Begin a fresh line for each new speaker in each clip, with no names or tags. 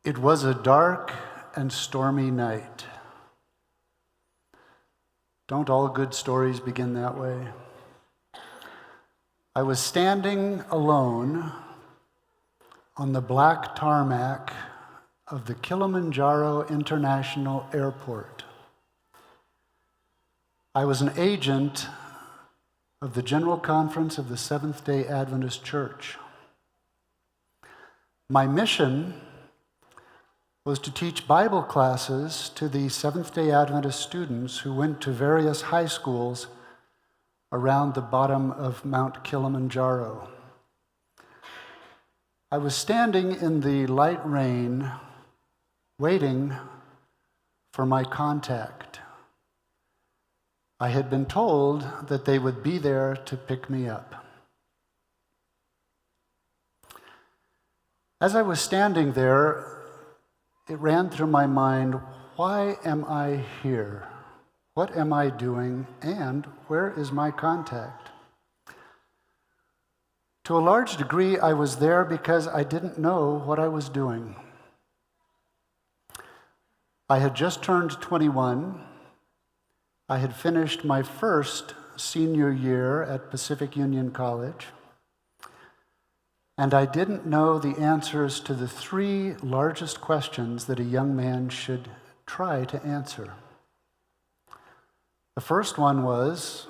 It was a dark and stormy night. Don't all good stories begin that way? I was standing alone on the black tarmac of the Kilimanjaro International Airport. I was an agent of the General Conference of the Seventh-day Adventist Church. My mission was to teach Bible classes to the Seventh-day Adventist students who went to various high schools around the bottom of Mount Kilimanjaro. I was standing in the light rain, waiting for my contact. I had been told that they would be there to pick me up. As I was standing there, it ran through my mind, why am I here? What am I doing? And where is my contact? To a large degree, I was there because I didn't know what I was doing. I had just turned 21. I had finished my first senior year at Pacific Union College. And I didn't know the answers to the three largest questions that a young man should try to answer. The first one was,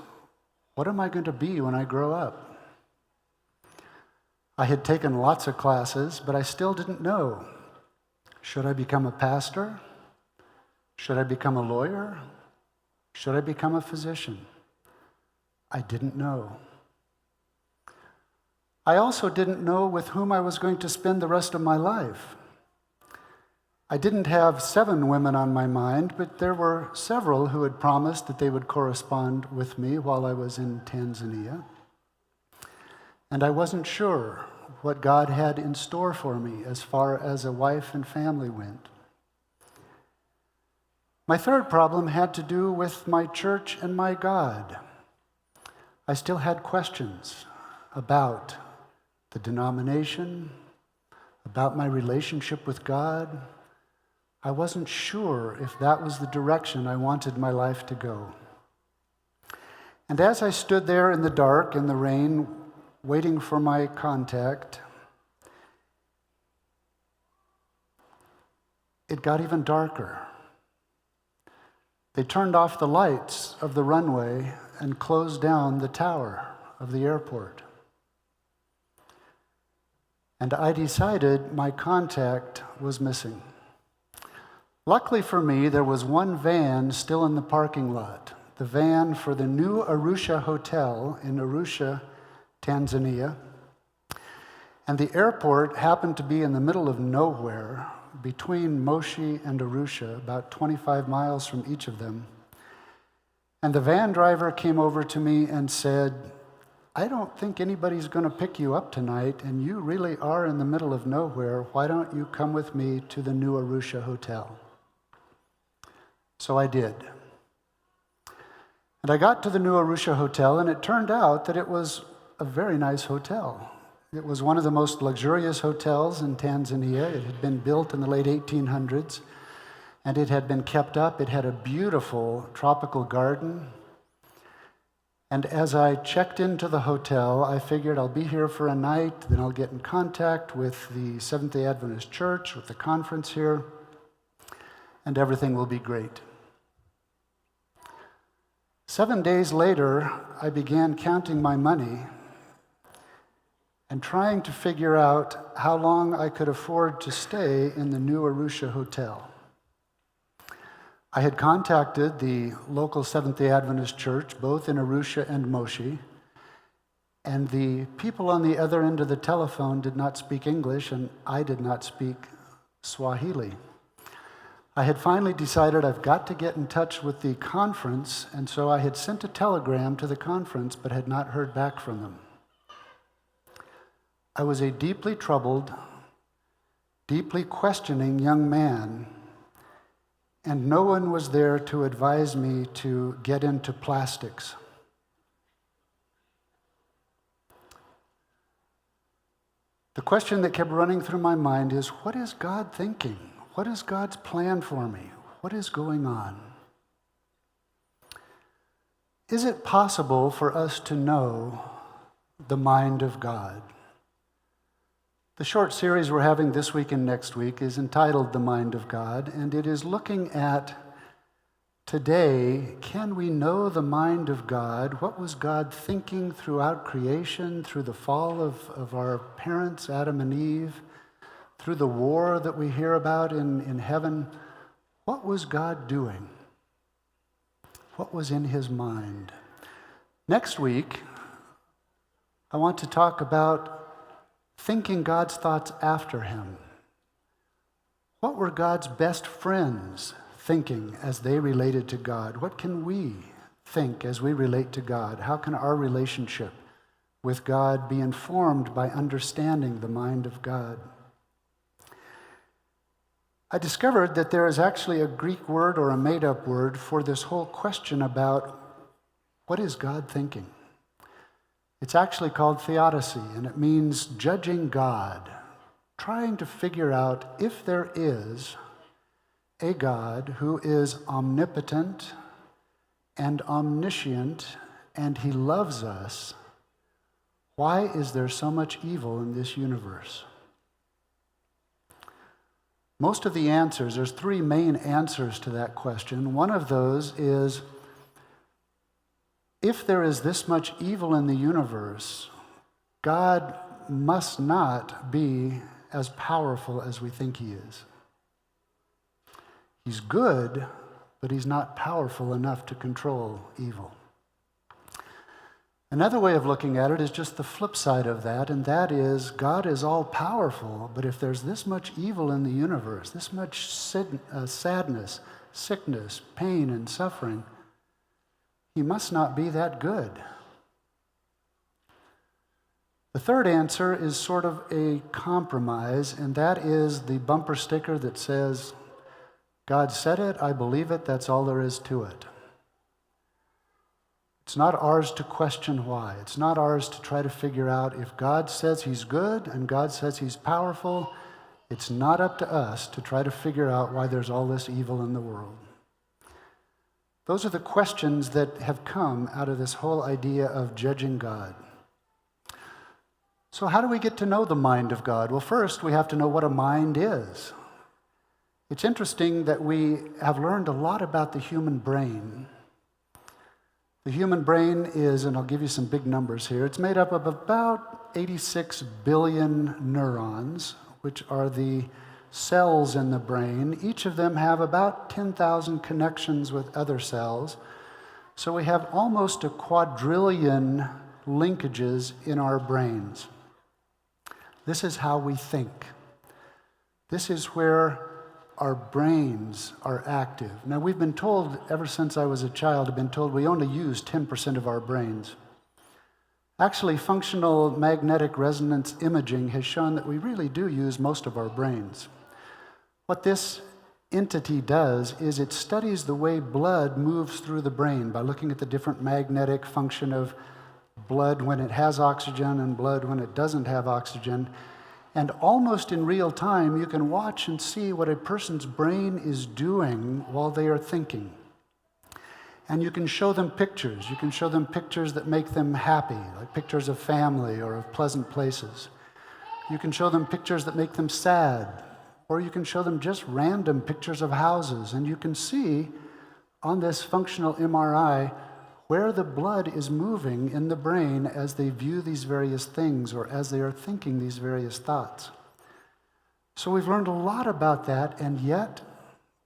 what am I going to be when I grow up? I had taken lots of classes, but I still didn't know. Should I become a pastor? Should I become a lawyer? Should I become a physician? I didn't know. I also didn't know with whom I was going to spend the rest of my life. I didn't have 7 women on my mind, but there were several who had promised that they would correspond with me while I was in Tanzania. And I wasn't sure what God had in store for me as far as a wife and family went. My third problem had to do with my church and my God. I still had questions about the denomination, about my relationship with God. I wasn't sure if that was the direction I wanted my life to go. And as I stood there in the dark, in the rain, waiting for my contact, it got even darker. They turned off the lights of the runway and closed down the tower of the airport. And I decided my contact was missing. Luckily for me, there was one van still in the parking lot, the van for the new Arusha Hotel in Arusha, Tanzania. And the airport happened to be in the middle of nowhere, between Moshi and Arusha, about 25 miles from each of them. And the van driver came over to me and said, I don't think anybody's going to pick you up tonight, and you really are in the middle of nowhere. Why don't you come with me to the new Arusha Hotel? So I did. And I got to the new Arusha Hotel, and it turned out that it was a very nice hotel. It was one of the most luxurious hotels in Tanzania. It had been built in the late 1800s, and it had been kept up. It had a beautiful tropical garden. And as I checked into the hotel, I figured I'll be here for a night, then I'll get in contact with the Seventh-day Adventist Church, with the conference here, and everything will be great. 7 days later, I began counting my money and trying to figure out how long I could afford to stay in the new Arusha Hotel. I had contacted the local Seventh-day Adventist Church, both in Arusha and Moshi, and the people on the other end of the telephone did not speak English, and I did not speak Swahili. I had finally decided I've got to get in touch with the conference, and so I had sent a telegram to the conference, but had not heard back from them. I was a deeply troubled, deeply questioning young man, and no one was there to advise me to get into plastics. The question that kept running through my mind is, what is God thinking? What is God's plan for me? What is going on? Is it possible for us to know the mind of God? The short series we're having this week and next week is entitled The Mind of God, and it is looking at today, can we know the mind of God? What was God thinking throughout creation, through the fall of our parents, Adam and Eve, through the war that we hear about in heaven? What was God doing? What was in his mind? Next week, I want to talk about thinking God's thoughts after him. What were God's best friends thinking as they related to God? What can we think as we relate to God? How can our relationship with God be informed by understanding the mind of God? I discovered that there is actually a Greek word or a made-up word for this whole question about what is God thinking. It's actually called theodicy, and it means judging God, trying to figure out if there is a God who is omnipotent and omniscient, and he loves us. Why is there so much evil in this universe? Most of the answers, there's three main answers to that question. One of those is, if there is this much evil in the universe, God must not be as powerful as we think he is. He's good, but he's not powerful enough to control evil. Another way of looking at it is just the flip side of that, and that is God is all powerful, but if there's this much evil in the universe, this much sadness, sickness, pain, and suffering, he must not be that good. The third answer is sort of a compromise, and that is the bumper sticker that says, God said it, I believe it, that's all there is to it. It's not ours to question why. It's not ours to try to figure out if God says he's good and God says he's powerful. It's not up to us to try to figure out why there's all this evil in the world. Those are the questions that have come out of this whole idea of judging God. So how do we get to know the mind of God? Well, first we have to know what a mind is. It's interesting that we have learned a lot about the human brain. The human brain is, and I'll give you some big numbers here, it's made up of about 86 billion neurons, which are the cells in the brain. Each of them have about 10,000 connections with other cells. So we have almost a quadrillion linkages in our brains. This is how we think. This is where our brains are active. Now, we've been told, ever since I was a child, I've been told we only use 10% of our brains. Actually, functional magnetic resonance imaging has shown that we really do use most of our brains. What this entity does is it studies the way blood moves through the brain by looking at the different magnetic function of blood when it has oxygen and blood when it doesn't have oxygen. And almost in real time, you can watch and see what a person's brain is doing while they are thinking. And you can show them pictures. You can show them pictures that make them happy, like pictures of family or of pleasant places. You can show them pictures that make them sad, or you can show them just random pictures of houses. And you can see on this functional MRI where the blood is moving in the brain as they view these various things or as they are thinking these various thoughts. So we've learned a lot about that, and yet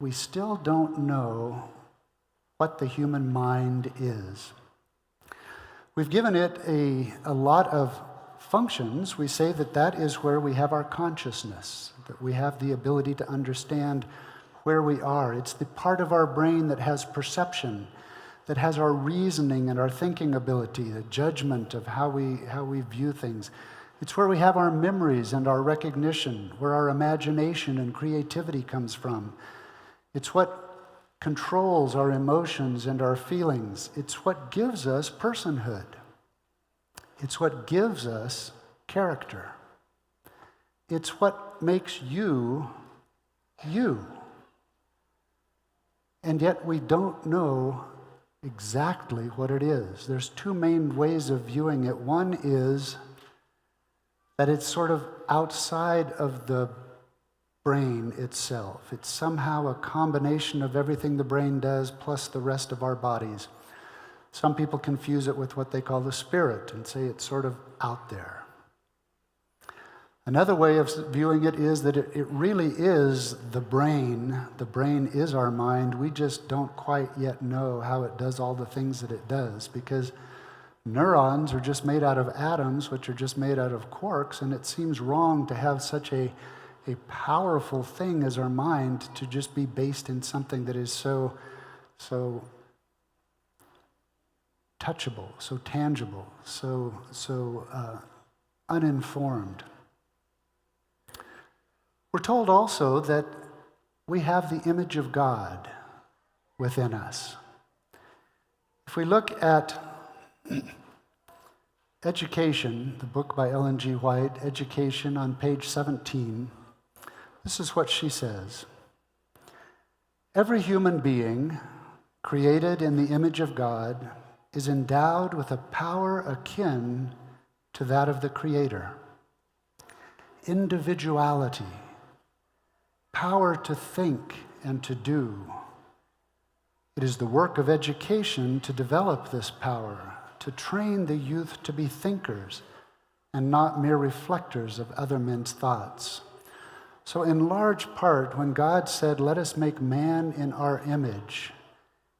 we still don't know what the human mind is. We've given it a lot of functions. We say that that is where we have our consciousness, that we have the ability to understand where we are. It's the part of our brain that has perception, that has our reasoning and our thinking ability, the judgment of how we view things. It's where we have our memories and our recognition, where our imagination and creativity comes from. It's what controls our emotions and our feelings. It's what gives us personhood. It's what gives us character. It's what makes you, you. And yet we don't know exactly what it is. There's two main ways of viewing it. One is that it's sort of outside of the brain itself. It's somehow a combination of everything the brain does plus the rest of our bodies. Some people confuse it with what they call the spirit and say it's sort of out there. Another way of viewing it is that it really is the brain. The brain is our mind. We just don't quite yet know how it does all the things that it does, because neurons are just made out of atoms, which are just made out of quarks, and it seems wrong to have such a powerful thing as our mind to just be based in something that is so touchable, so tangible, so uninformed. We're told also that we have the image of God within us. If we look at Education, the book by Ellen G. White, Education, on page 17, this is what she says. Every human being created in the image of God is endowed with a power akin to that of the Creator. Individuality, power to think and to do. It is the work of education to develop this power, to train the youth to be thinkers and not mere reflectors of other men's thoughts. So in large part, when God said, "Let us make man in our image,"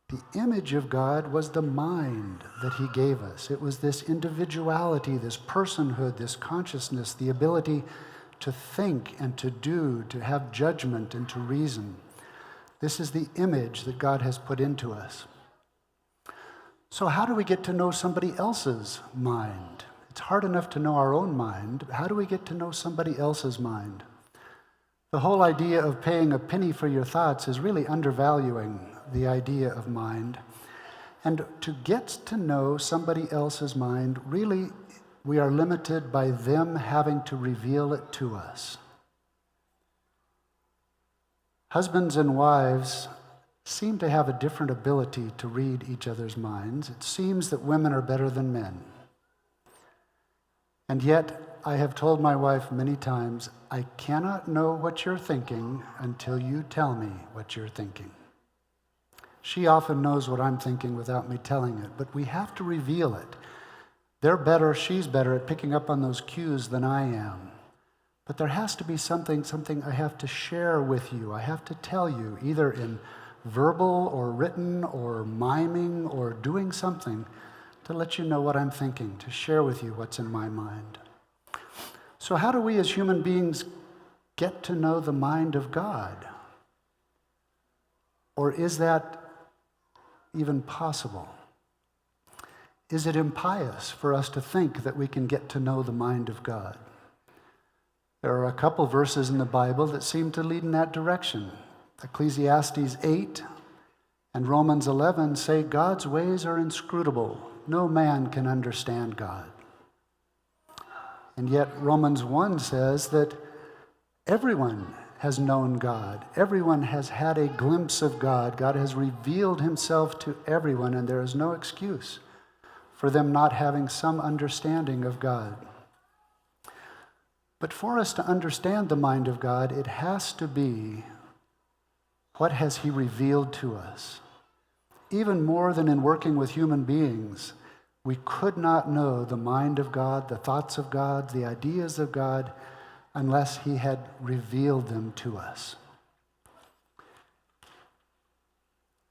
the image of God was the mind that he gave us. It was this individuality, this personhood, this consciousness, the ability to think and to do, to have judgment and to reason. This is the image that God has put into us. So how do we get to know somebody else's mind? It's hard enough to know our own mind. How do we get to know somebody else's mind? The whole idea of paying a penny for your thoughts is really undervaluing the idea of mind. And to get to know somebody else's mind, really, we are limited by them having to reveal it to us. Husbands and wives seem to have a different ability to read each other's minds. It seems that women are better than men. And yet, I have told my wife many times, I cannot know what you're thinking until you tell me what you're thinking. She often knows what I'm thinking without me telling it, but we have to reveal it. They're better, she's better at picking up on those cues than I am. But there has to be something I have to share with you. I have to tell you, either in verbal or written or miming or doing something to let you know what I'm thinking, to share with you what's in my mind. So how do we as human beings get to know the mind of God? Or is that even possible? Is it impious for us to think that we can get to know the mind of God? There are a couple verses in the Bible that seem to lead in that direction. Ecclesiastes 8 and Romans 11 say God's ways are inscrutable. No man can understand God. And yet Romans 1 says that everyone has known God. Everyone has had a glimpse of God. God has revealed himself to everyone, and there is no excuse for them not having some understanding of God. But for us to understand the mind of God, it has to be, what has he revealed to us? Even more than in working with human beings, we could not know the mind of God, the thoughts of God, the ideas of God, unless he had revealed them to us.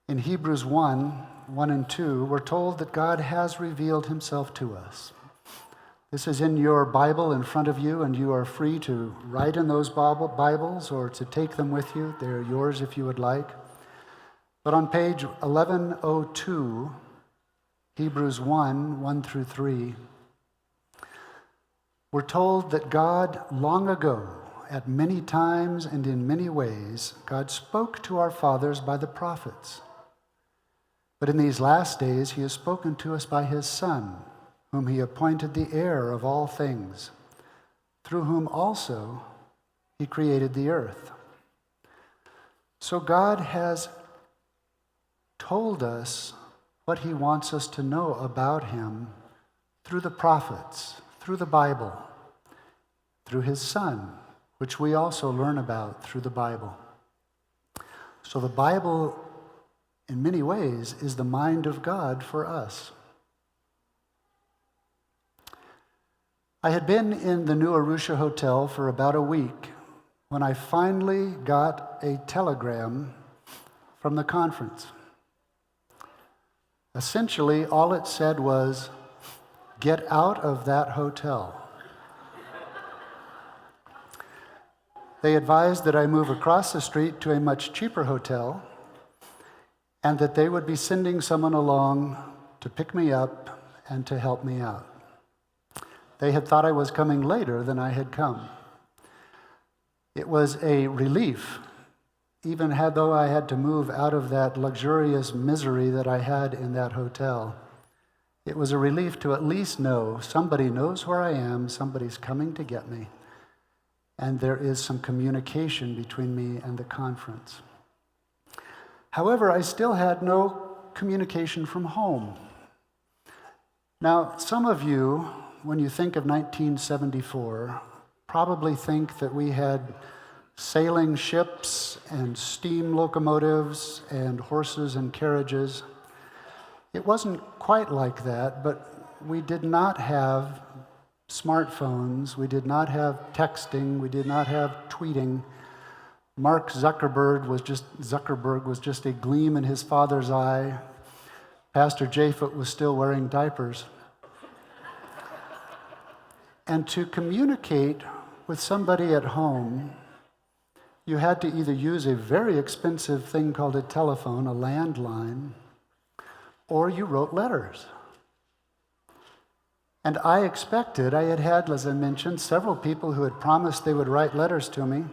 In Hebrews 1 and 2, we're told that God has revealed himself to us. This is in your Bible in front of you, and you are free to write in those Bibles or to take them with you. They're yours if you would like. But on page 1102, Hebrews 1 through 3, we're told that God, long ago, at many times and in many ways, God spoke to our fathers by the prophets. But in these last days, he has spoken to us by his Son, whom he appointed the heir of all things, through whom also He created the earth. So God has told us what he wants us to know about him through the prophets, through the Bible, through his Son, which we also learn about through the Bible. So the Bible, in many ways, is the mind of God for us. I had been in the New Arusha Hotel for about a week when I finally got a telegram from the conference. Essentially, all it said was, "Get out of that hotel." They advised that I move across the street to a much cheaper hotel and that they would be sending someone along to pick me up and to help me out. They had thought I was coming later than I had come. It was a relief, even though I had to move out of that luxurious misery that I had in that hotel. It was a relief to at least know somebody knows where I am, somebody's coming to get me, and there is some communication between me and the conference. However, I still had no communication from home. Now, some of you, when you think of 1974, probably think that we had sailing ships and steam locomotives and horses and carriages. It wasn't quite like that, but we did not have smartphones, we did not have texting, we did not have tweeting. Mark Zuckerberg was just a gleam in his father's eye. Pastor Japhet was still wearing diapers. And to communicate with somebody at home, you had to either use a very expensive thing called a telephone, a landline, or you wrote letters. And I had, as I mentioned, several people who had promised they would write letters to me.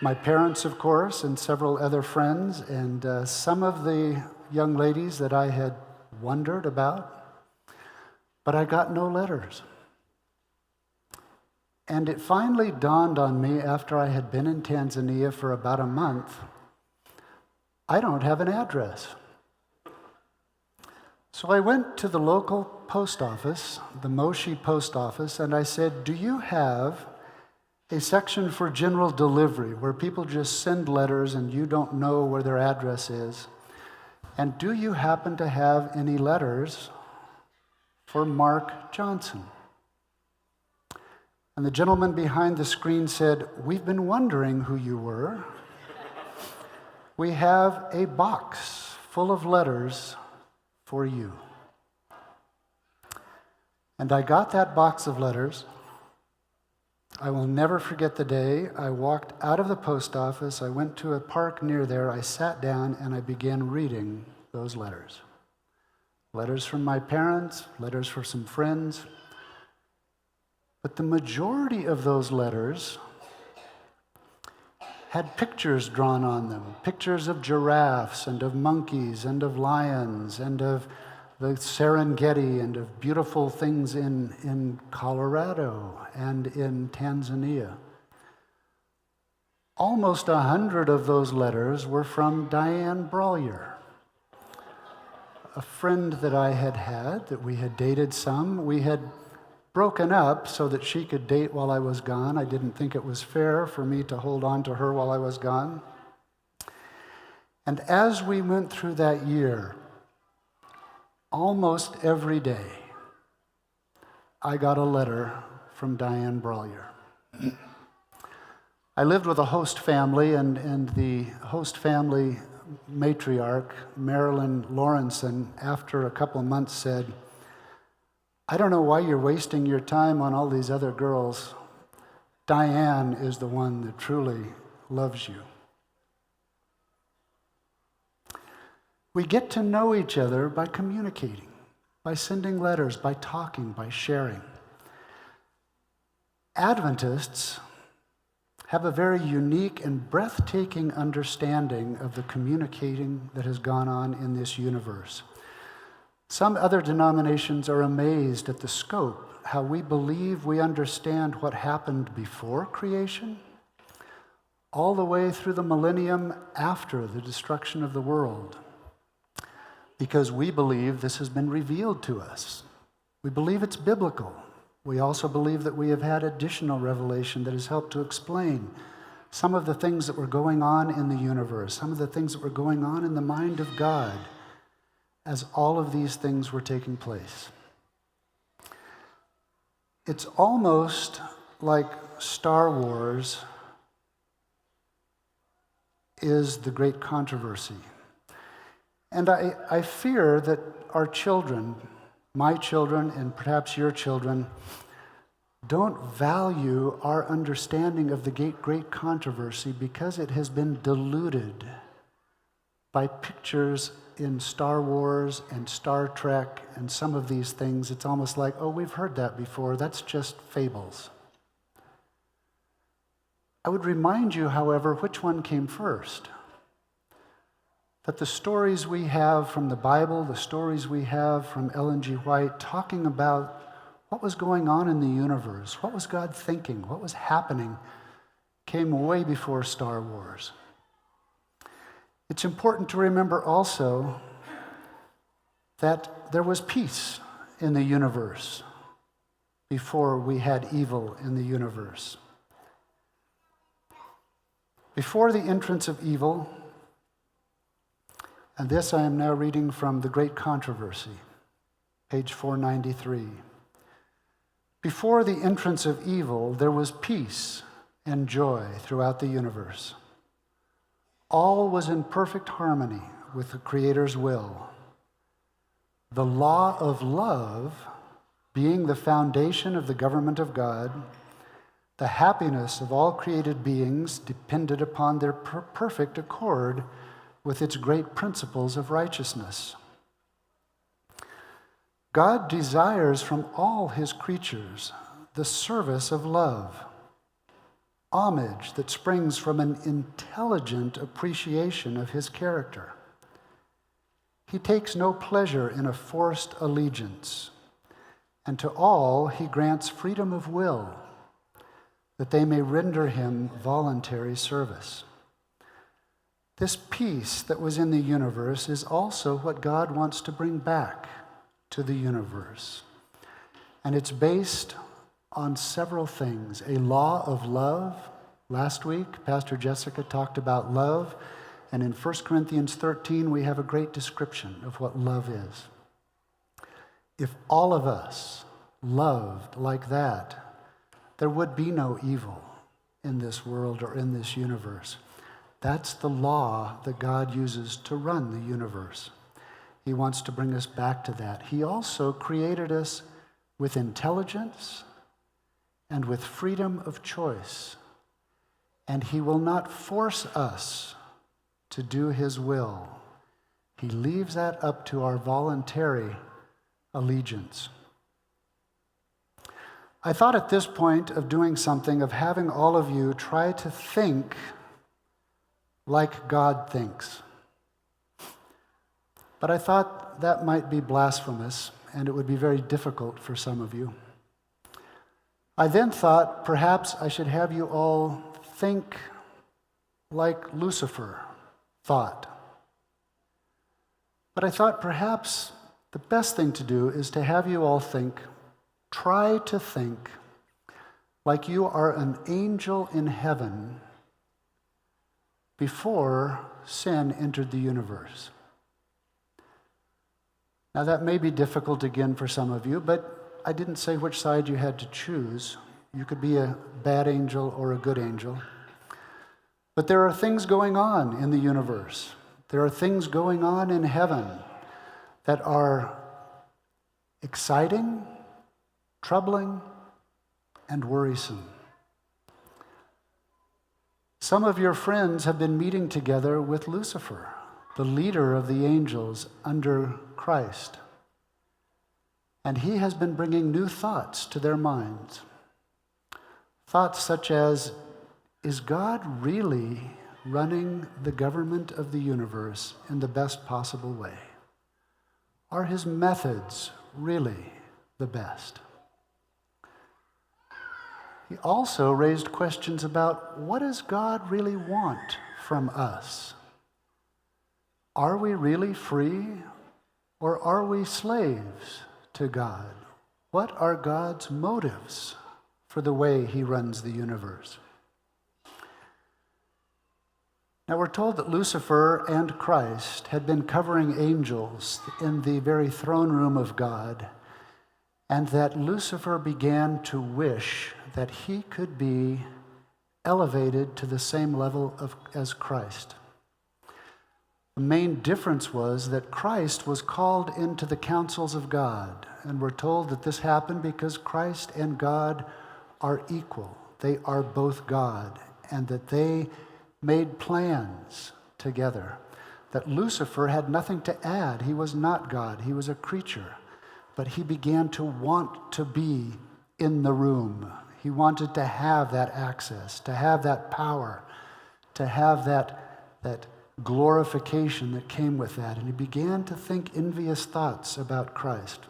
My parents, of course, and several other friends, and some of the young ladies that I had wondered about. But I got no letters. And it finally dawned on me after I had been in Tanzania for about a month, I don't have an address. So I went to the local post office, the Moshi post office, and I said, "Do you have a section for general delivery where people just send letters and you don't know where their address is? And do you happen to have any letters for Mark Johnson?" And the gentleman behind the screen said, "We've been wondering who you were. We have a box full of letters for you." And I got that box of letters. I will never forget the day. I walked out of the post office, I went to a park near there, I sat down and I began reading those letters. Letters from my parents, letters from some friends. But the majority of those letters had pictures drawn on them, pictures of giraffes and of monkeys and of lions and of the Serengeti and of beautiful things in Colorado and in Tanzania. Almost 100 of those letters were from Diane Brollier, a friend that I had, that we had dated some. We had broken up so that she could date while I was gone. I didn't think it was fair for me to hold on to her while I was gone. And as we went through that year, almost every day, I got a letter from Diane Brollier. I lived with a host family, and the host family matriarch, Marilyn Lawrenson, after a couple of months said, "I don't know why you're wasting your time on all these other girls. Diane is the one that truly loves you." We get to know each other by communicating, by sending letters, by talking, by sharing. Adventists have a very unique and breathtaking understanding of the communicating that has gone on in this universe. Some other denominations are amazed at the scope, how we believe we understand what happened before creation, all the way through the millennium after the destruction of the world, because we believe this has been revealed to us. We believe it's biblical. We also believe that we have had additional revelation that has helped to explain some of the things that were going on in the universe, some of the things that were going on in the mind of God as all of these things were taking place. It's almost like Star Wars is the great controversy. And I fear that our children, my children and perhaps your children, don't value our understanding of the great controversy because it has been diluted by pictures in Star Wars and Star Trek and some of these things. It's almost like, oh, we've heard that before. That's just fables. I would remind you, however, which one came first. That the stories we have from the Bible, the stories we have from Ellen G. White, talking about what was going on in the universe, what was God thinking, what was happening, came way before Star Wars. It's important to remember also that there was peace in the universe before we had evil in the universe. Before the entrance of evil, and this I am now reading from The Great Controversy, page 493. Before the entrance of evil, there was peace and joy throughout the universe. All was in perfect harmony with the Creator's will. The law of love, being the foundation of the government of God, the happiness of all created beings depended upon their perfect accord with its great principles of righteousness. God desires from all his creatures the service of love, homage that springs from an intelligent appreciation of his character. He takes no pleasure in a forced allegiance, and to all he grants freedom of will, that they may render him voluntary service. This peace that was in the universe is also what God wants to bring back to the universe. And it's based on several things. A law of love. Last week, Pastor Jessica talked about love. And in 1 Corinthians 13, we have a great description of what love is. If all of us loved like that, there would be no evil in this world or in this universe. That's the law that God uses to run the universe. He wants to bring us back to that. He also created us with intelligence and with freedom of choice. And he will not force us to do his will. He leaves that up to our voluntary allegiance. I thought at this point of doing something, of having all of you try to think like God thinks. But I thought that might be blasphemous, and it would be very difficult for some of you. I then thought perhaps I should have you all think like Lucifer thought. But I thought perhaps the best thing to do is to have you all try to think like you are an angel in heaven before sin entered the universe. Now that may be difficult again for some of you, but I didn't say which side you had to choose. You could be a bad angel or a good angel. But there are things going on in the universe. There are things going on in heaven that are exciting, troubling, and worrisome. Some of your friends have been meeting together with Lucifer, the leader of the angels under Christ. And he has been bringing new thoughts to their minds. Thoughts such as, is God really running the government of the universe in the best possible way? Are his methods really the best? He also raised questions about, what does God really want from us? Are we really free, or are we slaves to God? What are God's motives for the way he runs the universe? Now we're told that Lucifer and Christ had been covering angels in the very throne room of God, and that Lucifer began to wish that he could be elevated to the same level as Christ. The main difference was that Christ was called into the councils of God, and we're told that this happened because Christ and God are equal. They are both God, and that they made plans together. That Lucifer had nothing to add. He was not God. He was a creature. But he began to want to be in the room. He wanted to have that access, to have that power, to have that glorification that came with that. And he began to think envious thoughts about Christ.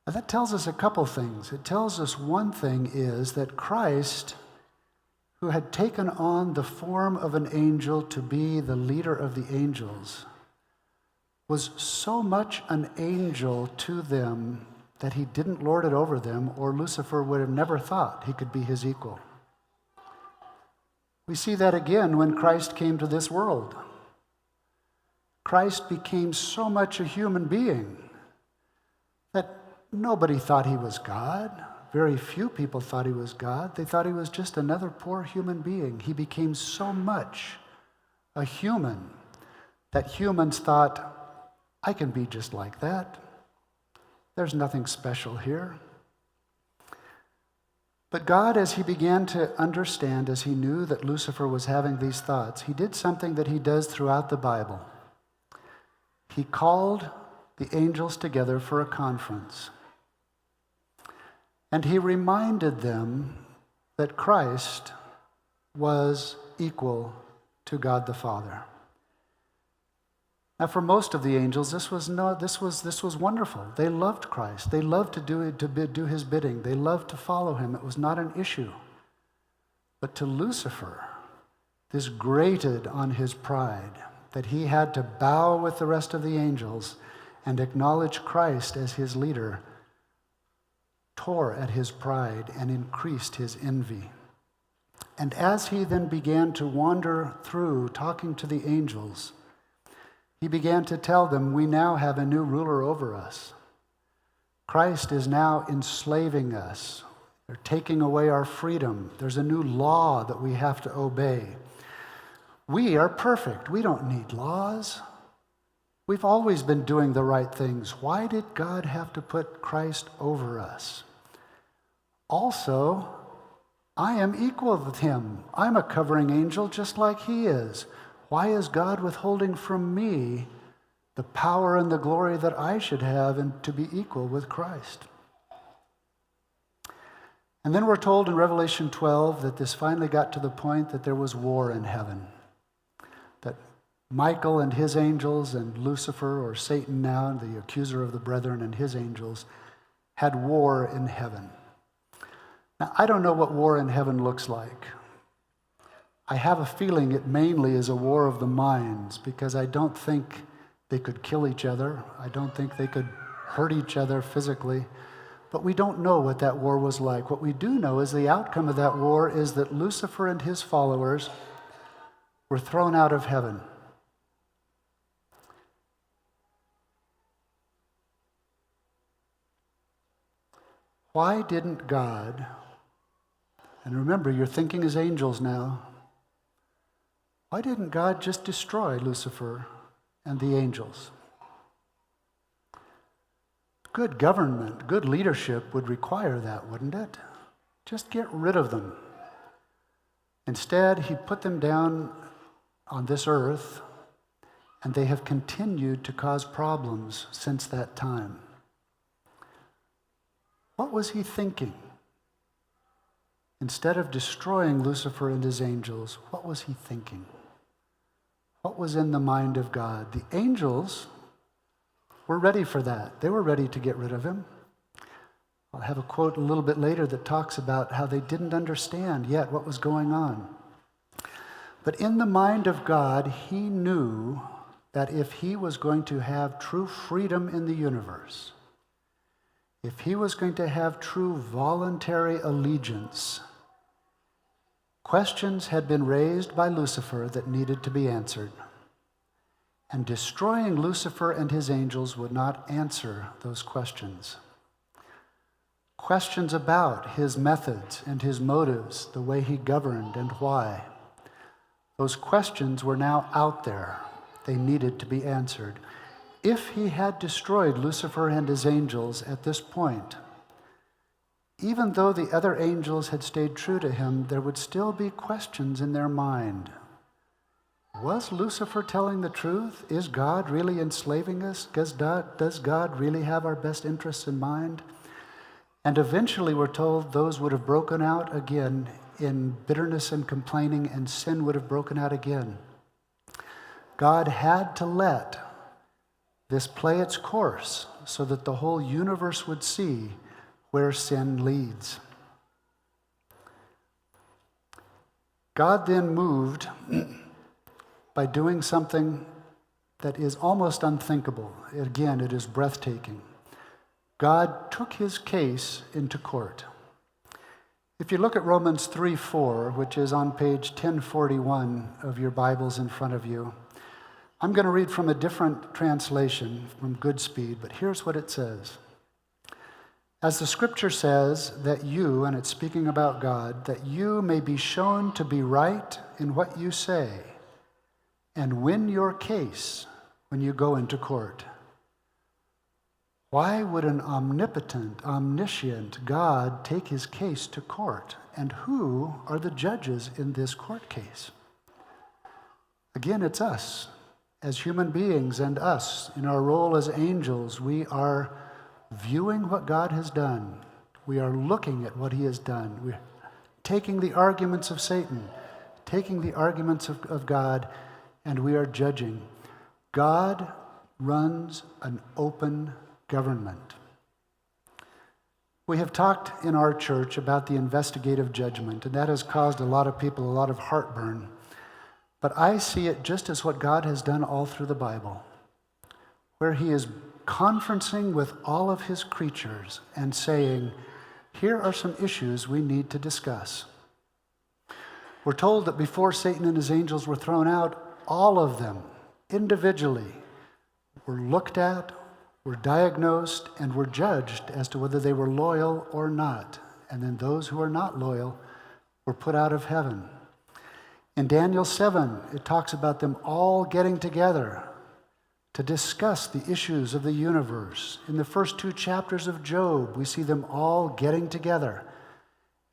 Now that tells us a couple things. It tells us one thing is that Christ, who had taken on the form of an angel to be the leader of the angels, was so much an angel to them that he didn't lord it over them, or Lucifer would have never thought he could be his equal. We see that again when Christ came to this world. Christ became so much a human being that nobody thought he was God. Very few people thought he was God. They thought he was just another poor human being. He became so much a human that humans thought, I can be just like that. There's nothing special here. But God, as he began to understand, as he knew that Lucifer was having these thoughts, he did something that he does throughout the Bible. He called the angels together for a conference. And he reminded them that Christ was equal to God the Father. Now, for most of the angels, this was wonderful. They loved Christ. They loved to do his bidding. They loved to follow him. It was not an issue. But to Lucifer, this grated on his pride, that he had to bow with the rest of the angels and acknowledge Christ as his leader, tore at his pride and increased his envy. And as he then began to wander through talking to the angels, he began to tell them, we now have a new ruler over us. Christ is now enslaving us. They're taking away our freedom. There's a new law that we have to obey. We are perfect. We don't need laws. We've always been doing the right things. Why did God have to put Christ over us? Also, I am equal with him. I'm a covering angel just like he is. Why is God withholding from me the power and the glory that I should have and to be equal with Christ? And then we're told in Revelation 12 that this finally got to the point that there was war in heaven. That Michael and his angels and Lucifer, or Satan now, the accuser of the brethren, and his angels had war in heaven. Now, I don't know what war in heaven looks like. I have a feeling it mainly is a war of the minds, because I don't think they could kill each other. I don't think they could hurt each other physically. But we don't know what that war was like. What we do know is the outcome of that war is that Lucifer and his followers were thrown out of heaven. Why didn't God, and remember, you're thinking as angels now, why didn't God just destroy Lucifer and the angels? Good government, good leadership would require that, wouldn't it? Just get rid of them. Instead, he put them down on this earth, and they have continued to cause problems since that time. What was he thinking? Instead of destroying Lucifer and his angels, what was he thinking? What was in the mind of God? The angels were ready for that. They were ready to get rid of him. I'll have a quote a little bit later that talks about how they didn't understand yet what was going on. But in the mind of God, he knew that if he was going to have true freedom in the universe, if he was going to have true voluntary allegiance, questions had been raised by Lucifer that needed to be answered. And destroying Lucifer and his angels would not answer those questions. Questions about his methods and his motives, the way he governed and why. Those questions were now out there. They needed to be answered. If he had destroyed Lucifer and his angels at this point, even though the other angels had stayed true to him, there would still be questions in their mind. Was Lucifer telling the truth? Is God really enslaving us? Does God really have our best interests in mind? And eventually we're told those would have broken out again in bitterness and complaining, and sin would have broken out again. God had to let this play its course so that the whole universe would see where sin leads. God then moved by doing something that is almost unthinkable. Again, it is breathtaking. God took his case into court. If you look at Romans 3:4, which is on page 1041 of your Bibles in front of you, I'm going to read from a different translation from Goodspeed, but here's what it says. As the scripture says that you, and it's speaking about God, that you may be shown to be right in what you say and win your case when you go into court. Why would an omnipotent, omniscient God take his case to court? And who are the judges in this court case? Again, it's us as human beings, and us in our role as angels. We are viewing what God has done. We are looking at what he has done. We're taking the arguments of Satan, taking the arguments of God, and we are judging. God runs an open government. We have talked in our church about the investigative judgment, and that has caused a lot of people a lot of heartburn. But I see it just as what God has done all through the Bible, where he is conferencing with all of his creatures and saying, here are some issues we need to discuss. We're told that before Satan and his angels were thrown out, all of them individually were looked at, were diagnosed, and were judged as to whether they were loyal or not. And then those who are not loyal were put out of heaven. In Daniel 7, it talks about them all getting together to discuss the issues of the universe. In the first 2 chapters of Job, we see them all getting together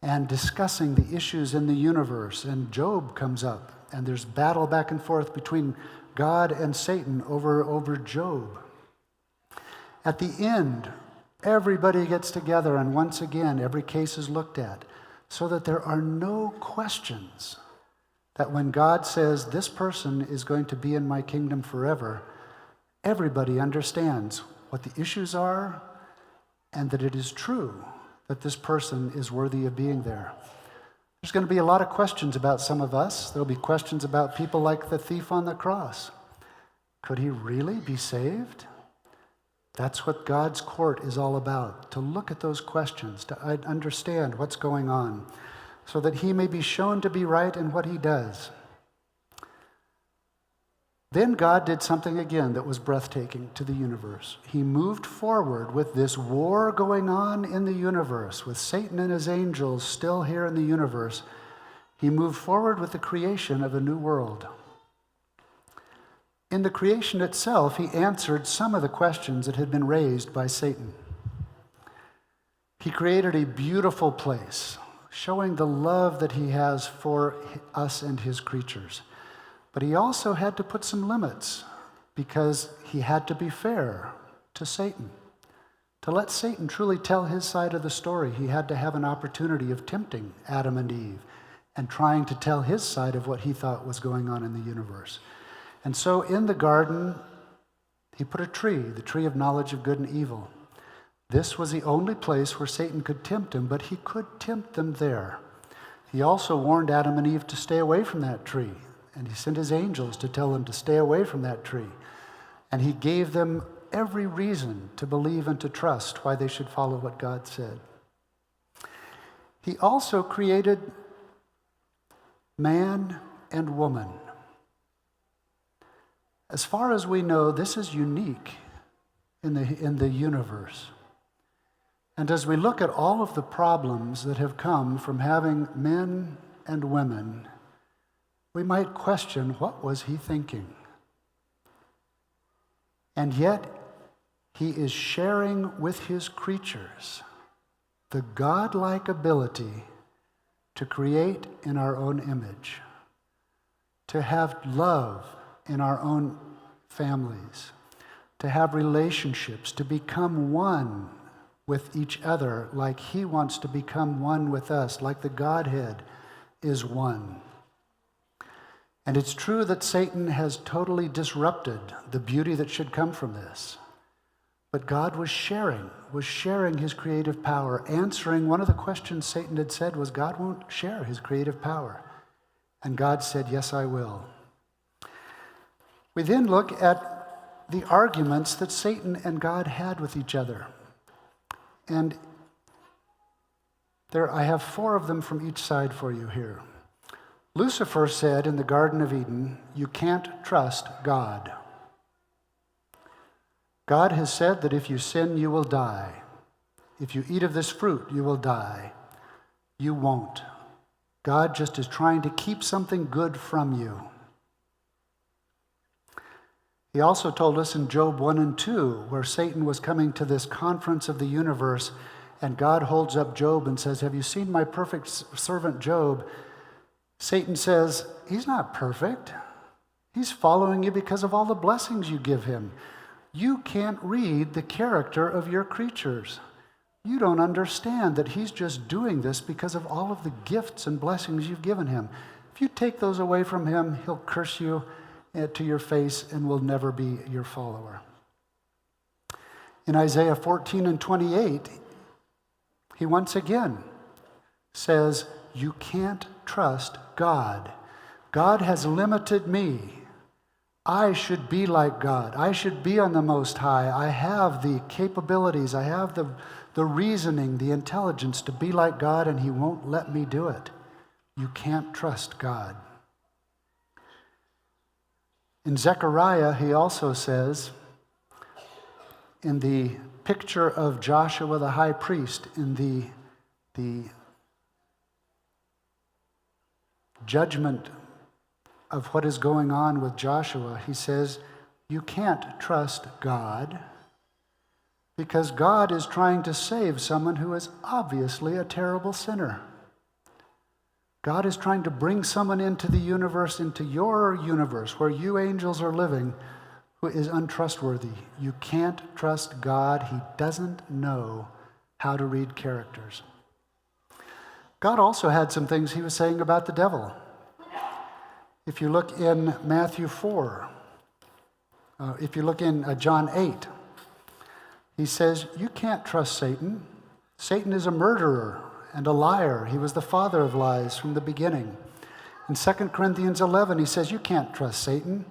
and discussing the issues in the universe. And Job comes up, and there's battle back and forth between God and Satan over Job. At the end, everybody gets together, and once again, every case is looked at, so that there are no questions that when God says, this person is going to be in my kingdom forever, everybody understands what the issues are and that it is true that this person is worthy of being there. There's going to be a lot of questions about some of us. There'll be questions about people like the thief on the cross. Could he really be saved? That's what God's court is all about, to look at those questions, to understand what's going on, so that he may be shown to be right in what he does. Then God did something again that was breathtaking to the universe. He moved forward with this war going on in the universe, with Satan and his angels still here in the universe. He moved forward with the creation of a new world. In the creation itself, he answered some of the questions that had been raised by Satan. He created a beautiful place, showing the love that he has for us and his creatures. But he also had to put some limits, because he had to be fair to Satan. To let Satan truly tell his side of the story, he had to have an opportunity of tempting Adam and Eve and trying to tell his side of what he thought was going on in the universe. And so in the garden, He put a tree, the tree of knowledge of good and evil. This was the only place where Satan could tempt him, but he could tempt them there. He also warned Adam and Eve to stay away from that tree, and he sent his angels to tell them to stay away from that tree. And he gave them every reason to believe and to trust why they should follow what God said. He also created man and woman. As far as we know, this is unique in the universe. And as we look at all of the problems that have come from having men and women, we might question, what was he thinking? And yet, he is sharing with his creatures the godlike ability to create in our own image, to have love in our own families, to have relationships, to become one with each other like he wants to become one with us, like the Godhead is one. And it's true that Satan has totally disrupted the beauty that should come from this. But God was sharing his creative power, answering one of the questions Satan had said was God won't share his creative power. And God said, yes, I will. We then look at the arguments that Satan and God had with each other. And I have 4 of them from each side for you here. Lucifer said in the Garden of Eden, you can't trust God. God has said that if you sin, you will die. If you eat of this fruit, you will die. You won't. God just is trying to keep something good from you. He also told us in Job 1 and 2, where Satan was coming to this conference of the universe, and God holds up Job and says, have you seen my perfect servant Job? Satan says, he's not perfect. He's following you because of all the blessings you give him. You can't read the character of your creatures. You don't understand that he's just doing this because of all of the gifts and blessings you've given him. If you take those away from him, he'll curse you to your face and will never be your follower. In Isaiah 14 and 28, he once again says, you can't trust God. God has limited me. I should be like God. I should be on the Most High. I have the capabilities. I have the reasoning, the intelligence to be like God, and he won't let me do it. You can't trust God. In Zechariah, he also says, in the picture of Joshua the high priest, in the judgment of what is going on with Joshua, he says, you can't trust God because God is trying to save someone who is obviously a terrible sinner. God is trying to bring someone into the universe, into your universe, where you angels are living, who is untrustworthy. You can't trust God. He doesn't know how to read characters. God also had some things he was saying about the devil. If you look in Matthew 4, if you look in John 8, he says, you can't trust Satan. Satan is a murderer and a liar. He was the father of lies from the beginning. In 2 Corinthians 11, he says, you can't trust Satan.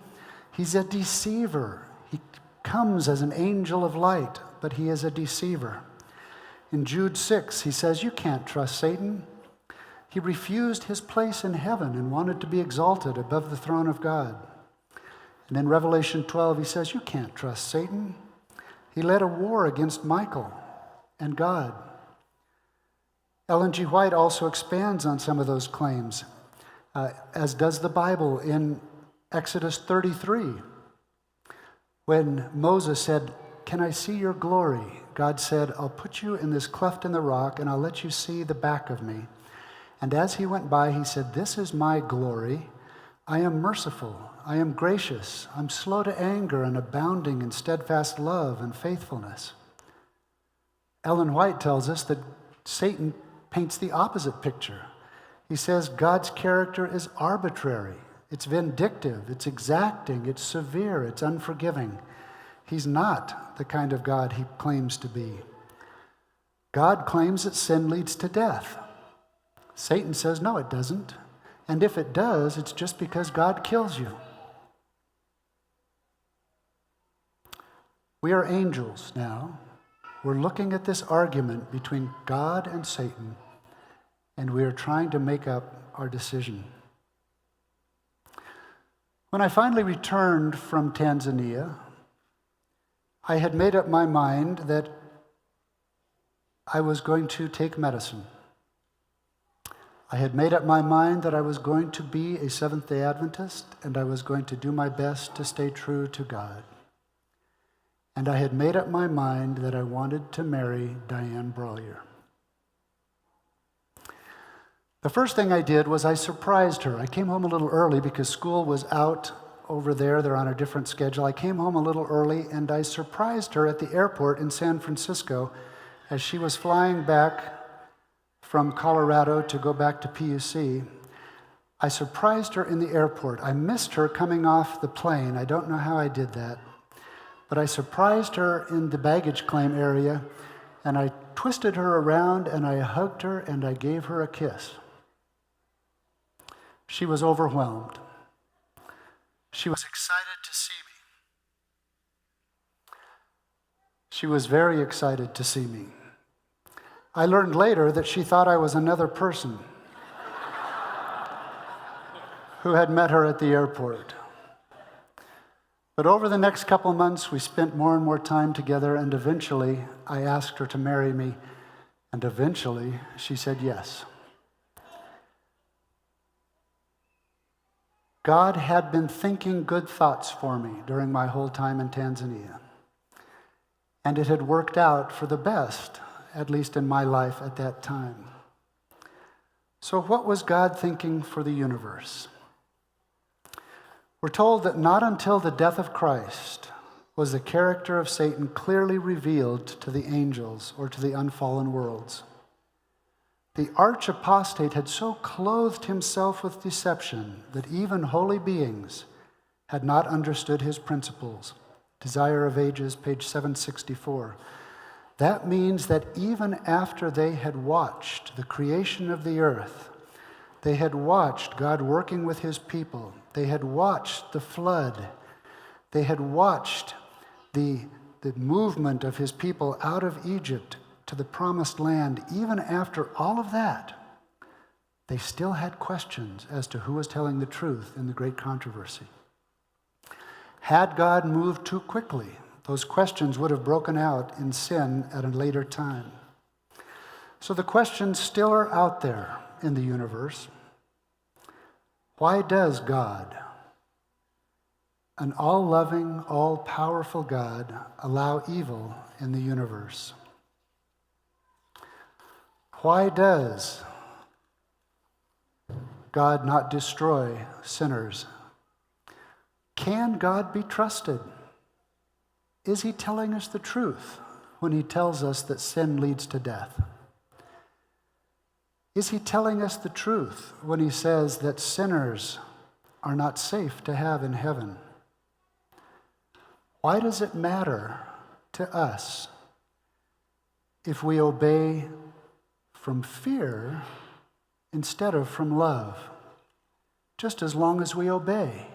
He's a deceiver. He comes as an angel of light, but he is a deceiver. In Jude 6, he says, you can't trust Satan. He refused his place in heaven and wanted to be exalted above the throne of God. And in Revelation 12, he says, you can't trust Satan. He led a war against Michael and God. Ellen G. White also expands on some of those claims, as does the Bible in Exodus 33. When Moses said, can I see your glory? God said, I'll put you in this cleft in the rock and I'll let you see the back of me. And as he went by, he said, this is my glory. I am merciful. I am gracious. I'm slow to anger and abounding in steadfast love and faithfulness. Ellen White tells us that Satan paints the opposite picture. He says God's character is arbitrary. It's vindictive. It's exacting. It's severe. It's unforgiving. He's not the kind of God he claims to be. God claims that sin leads to death. Satan says, no, it doesn't. And if it does, it's just because God kills you. We are angels now. We're looking at this argument between God and Satan, and we are trying to make up our decision. When I finally returned from Tanzania, I had made up my mind that I was going to take medicine. I had made up my mind that I was going to be a Seventh-day Adventist, and I was going to do my best to stay true to God. And I had made up my mind that I wanted to marry Diane Brollier. The first thing I did was I surprised her. I came home a little early because school was out over there. They're on a different schedule. I came home a little early, and I surprised her at the airport in San Francisco as she was flying back from Colorado to go back to PUC. I surprised her in the airport. I missed her coming off the plane. I don't know how I did that. But I surprised her in the baggage claim area, and I twisted her around, and I hugged her, and I gave her a kiss. She was overwhelmed. She was excited to see me. She was very excited to see me. I learned later that she thought I was another person who had met her at the airport. But over the next couple of months, we spent more and more time together, and eventually I asked her to marry me, and eventually she said yes. God had been thinking good thoughts for me during my whole time in Tanzania, and it had worked out for the best, at least in my life at that time. So what was God thinking for the universe? We're told that not until the death of Christ was the character of Satan clearly revealed to the angels or to the unfallen worlds. The arch-apostate had so clothed himself with deception that even holy beings had not understood his principles. Desire of Ages, page 764. That means that even after they had watched the creation of the earth, they had watched God working with his people, they had watched the flood, they had watched the movement of his people out of Egypt to the promised land. Even after all of that, they still had questions as to who was telling the truth in the great controversy. Had God moved too quickly, those questions would have broken out in sin at a later time. So the questions still are out there in the universe. Why does God, an all-loving, all-powerful God, allow evil in the universe? Why does God not destroy sinners? Can God be trusted? Is he telling us the truth when he tells us that sin leads to death? Is he telling us the truth when he says that sinners are not safe to have in heaven? Why does it matter to us if we obey from fear instead of from love, just as long as we obey?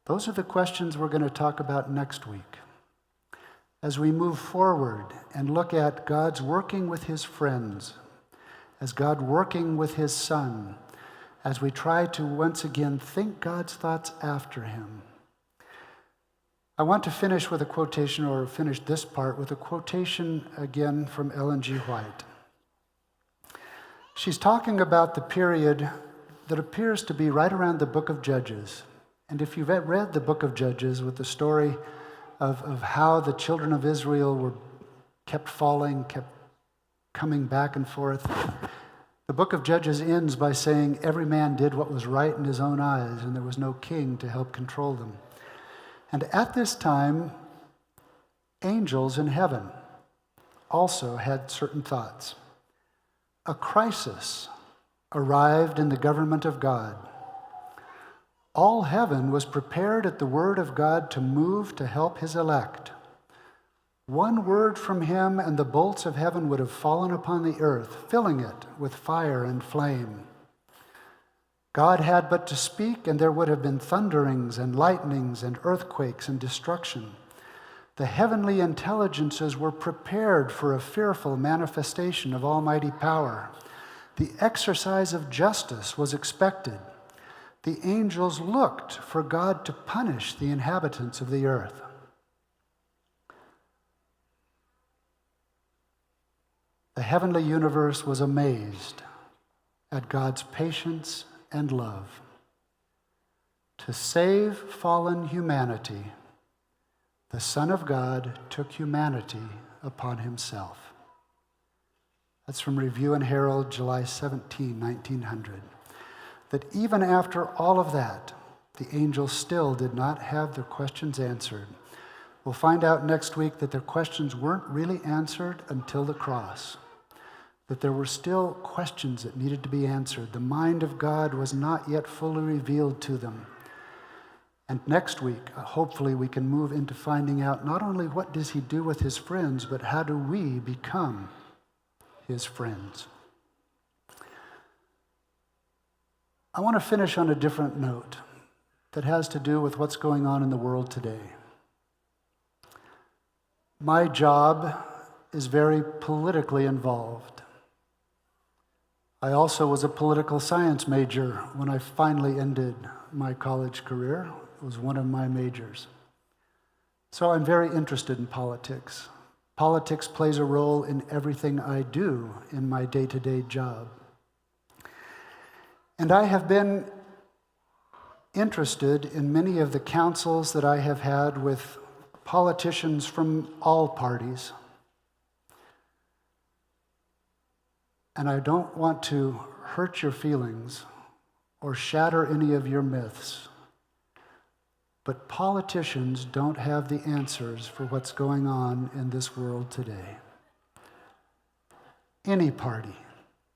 Those are the questions we're going to talk about next week as we move forward and look at God's working with his friends, as God working with his Son, as we try to once again think God's thoughts after him. I want to finish with a quotation, or finish this part with a quotation again from Ellen G. White. She's talking about the period that appears to be right around the book of Judges. And if you've read the book of Judges with the story of how the children of Israel were kept falling, kept coming back and forth, the book of Judges ends by saying every man did what was right in his own eyes, and there was no king to help control them. And at this time, angels in heaven also had certain thoughts. A crisis arrived in the government of God. All heaven was prepared at the word of God to move to help his elect. One word from him, and the bolts of heaven would have fallen upon the earth, filling it with fire and flame. God had but to speak, and there would have been thunderings and lightnings and earthquakes and destruction. The heavenly intelligences were prepared for a fearful manifestation of almighty power. The exercise of justice was expected. The angels looked for God to punish the inhabitants of the earth. The heavenly universe was amazed at God's patience and love. To save fallen humanity, the Son of God took humanity upon himself. That's from Review and Herald, July 17, 1900. That even after all of that, the angels still did not have their questions answered. We'll find out next week that their questions weren't really answered until the cross. That there were still questions that needed to be answered. The mind of God was not yet fully revealed to them. And next week, hopefully we can move into finding out not only what does he do with his friends, but how do we become his friends. I want to finish on a different note that has to do with what's going on in the world today. My job is very politically involved. I also was a political science major when I finally ended my college career. It was one of my majors. So I'm very interested in politics. Politics plays a role in everything I do in my day-to-day job. And I have been interested in many of the councils that I have had with politicians from all parties. And I don't want to hurt your feelings or shatter any of your myths, but politicians don't have the answers for what's going on in this world today. Any party,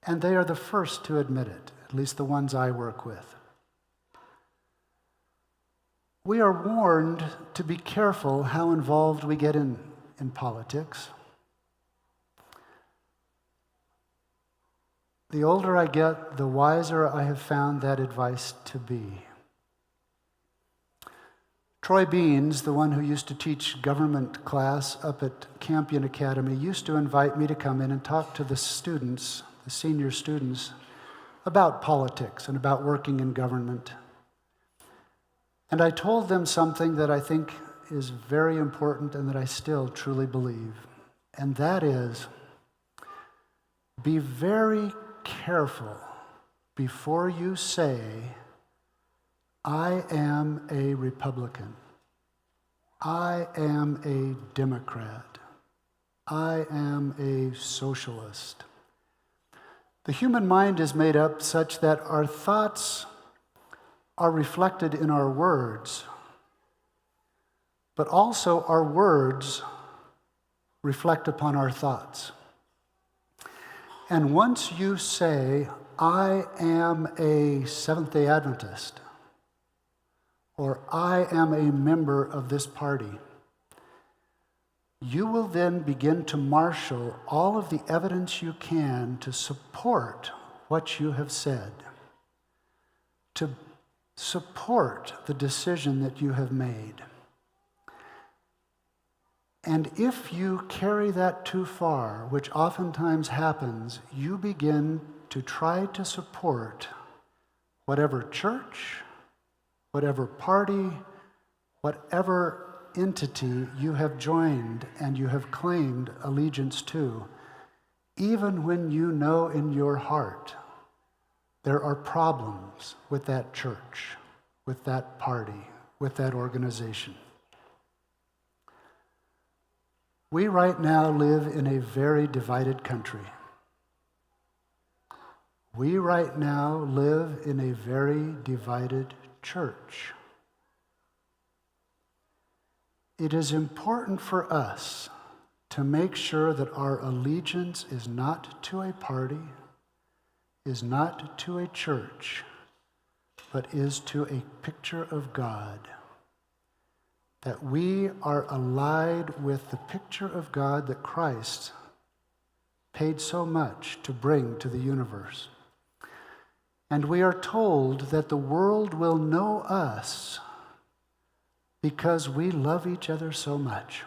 and they are the first to admit it, at least the ones I work with. We are warned to be careful how involved we get in politics. The older I get, the wiser I have found that advice to be. Troy Beans, the one who used to teach government class up at Campion Academy, used to invite me to come in and talk to the students, the senior students, about politics and about working in government. And I told them something that I think is very important and that I still truly believe. And that is, be very careful before you say, I am a Republican. I am a Democrat. I am a socialist. The human mind is made up such that our thoughts are reflected in our words, but also our words reflect upon our thoughts. And once you say, I am a Seventh-day Adventist, or I am a member of this party, you will then begin to marshal all of the evidence you can to support what you have said, to support the decision that you have made. And if you carry that too far, which oftentimes happens, you begin to try to support whatever church, whatever party, whatever entity you have joined and you have claimed allegiance to, even when you know in your heart there are problems with that church, with that party, with that organization. We right now live in a very divided country. We right now live in a very divided church. It is important for us to make sure that our allegiance is not to a party, is not to a church, but is to a picture of God. That we are allied with the picture of God that Christ paid so much to bring to the universe. And we are told that the world will know us because we love each other so much.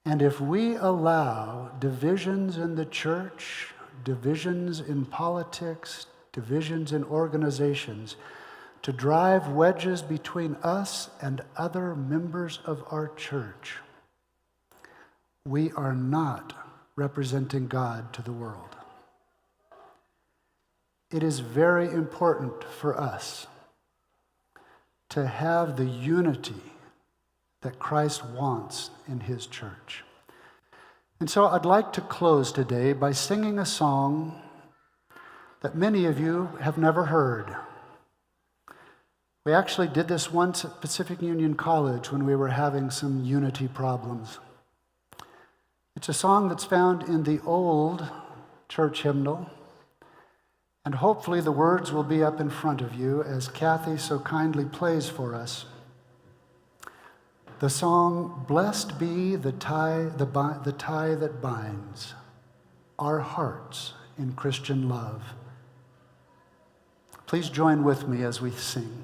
And if we allow divisions in the church, divisions in politics, divisions in organizations to drive wedges between us and other members of our church, we are not representing God to the world. It is very important for us to have the unity that Christ wants in his church. And so I'd like to close today by singing a song that many of you have never heard. We actually did this once at Pacific Union College when we were having some unity problems. It's a song that's found in the old church hymnal, and hopefully the words will be up in front of you as Kathy so kindly plays for us. The song, "Blessed be the tie that binds our hearts in Christian love." Please join with me as we sing.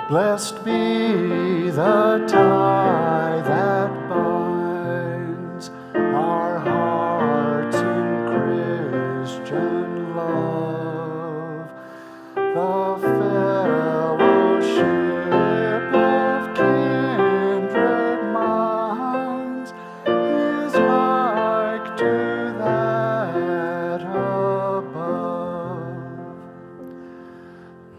Blessed be the tie that binds our hearts in Christian love, the fellowship of kindred minds is like to that above.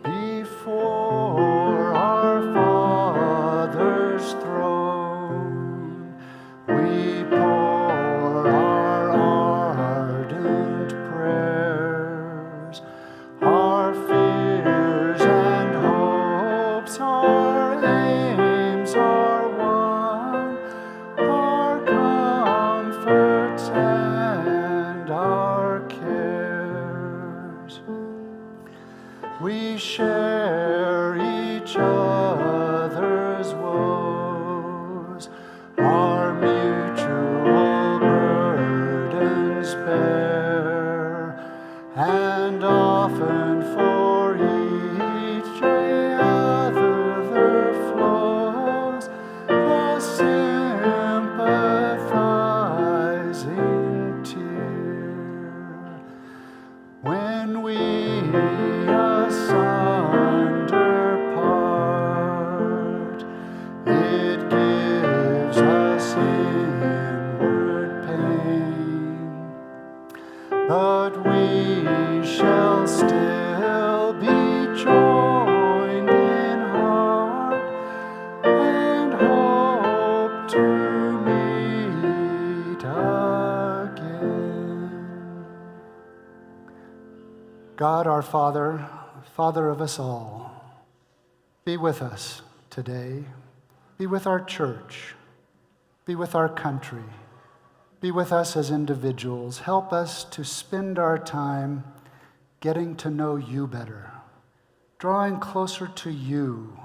Before our Father's throne, we pour our ardent prayers, our fears and hopes, our aims are one, our comforts and our cares. We share each other's woes, our mutual burdens bear, and often for each other flows the sympathizing tear. When we asunder part, it gives us inward pain, but we shall still be joined in heart and hope to meet again. God our Father, Father of us all, be with us today. Be with our church. Be with our country. Be with us as individuals. Help us to spend our time getting to know you better, drawing closer to you,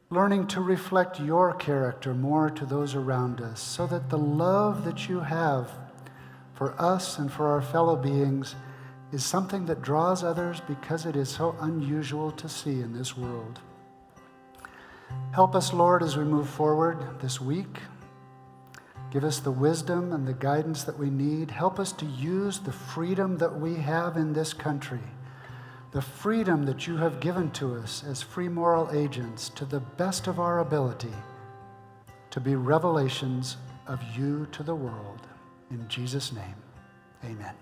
learning to reflect your character more to those around us, so that the love that you have for us and for our fellow beings is something that draws others because it is so unusual to see in this world. Help us, Lord, as we move forward this week. Give us the wisdom and the guidance that we need. Help us to use the freedom that we have in this country, the freedom that you have given to us as free moral agents, to the best of our ability, to be revelations of you to the world. In Jesus' name, amen.